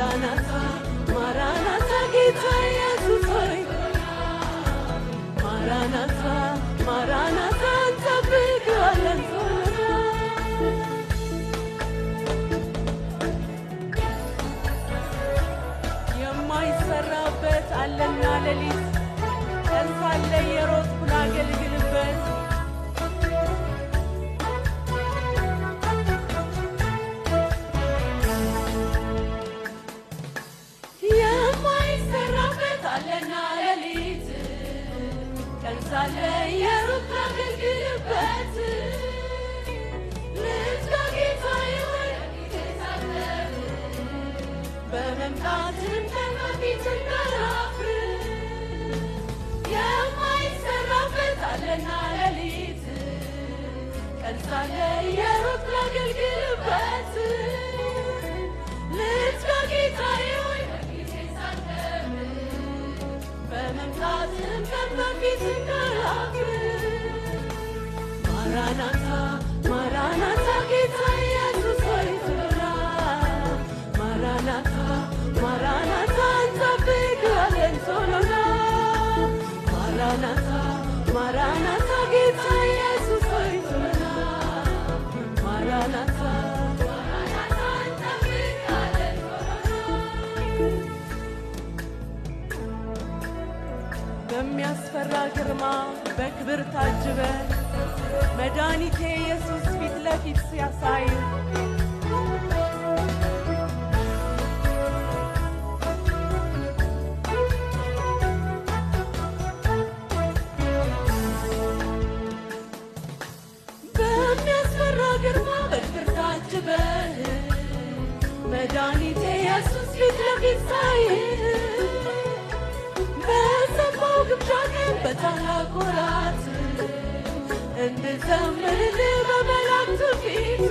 ማራናታ ማራናታ ጌታ ኢየሱስ ሆይ ማራናታ ማራናታ እንጠብቅሃለን የማይሰራበት አለና ሌሊት ቀን ሳለ የሮጥኩ ላገልግልበት የማይሰራበት አለና ሌሊት ቀን ሳለ የሮጥኩ ላገልግልበት ልትጋ ጌታዬ ሆይ በመምጣትም ከፊት እንዳላፍር የማይሰራበት አለና ሌሊት ቀን ሳለ የሮጥኩ ላገልግልበት ልትጋ ጌታዬ ሆይ በመምጣትም ከፊት እንዳላፍር ማራናታ ማራናታ ጌታ ኢየሱስ ሆይ ቶሎና ማራናታ ማራናታ እንጠብቅሃለን ቶሎና ማራናታ ማራናታ ጌታ ኢየሱስ ሆይ ቶሎና ማራናታ ማራናታ እንጠብቅሃለን ቶሎና በሚያስፈራ ግርማ በክብር ታጅበ መድኃኒቴ ኢየሱስ ፊት ለፊት ሲያሳይ በሚያስፈራ ግርማ በክብር ታጅበ መድኃኒቴ ኢየሱስ ፊት ለፊት ሳይ በሰማው ግብዣ ቀን በታላቅ ወራት እንድዘምርልህ በመላእክቱ ፊት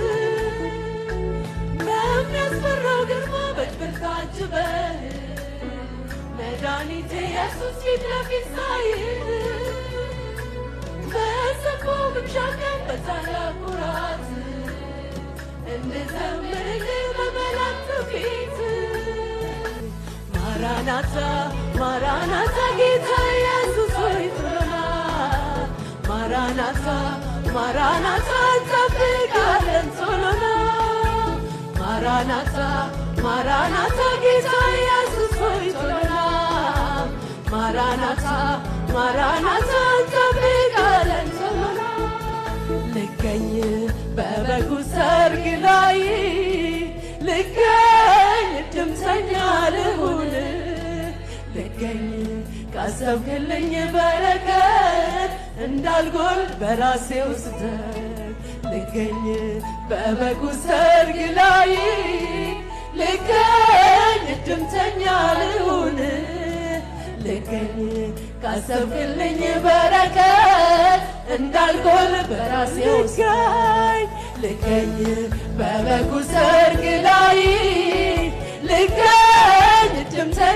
በሚያስፈራው ግርማ በክብር ታጅበህ መድኃኒቴ ኢየሱስ ፊት ለፊት ሳይ በሰማው ግብዣ ቀን በታላቅ ወራት እንድዘምርልህ በመላእክቱ ፊት ማራናታ ማራናታ ጌታ ኢየሱስ ሆይ ቶሎና ማራናታ ማራናታ እንጠብቅሃለን ቶሎና ማራናታ ማራናታ ጌታ ኢየሱስ ሆይ ቶሎና ማራናታ ማራናታ እንጠብቅሃለን ቶሎና ልገኝ በበጉ ሰርግ ላይ ልገኝ ድምፀኛ ልሁን ልገኝ ካሰብክልኝ በረከት እንዳልጎል በራሴው ስህተት ልገኝ በበጉ ሰርግ ላይ ልገኝ ድምፀኛ ልሁን ልገኝ ካሰብክልኝ በረከት እንዳልጎል በራሴው ስህተት ልገኝ በበጉ ሰርግ ላይ ልገኝ ድምፀኛ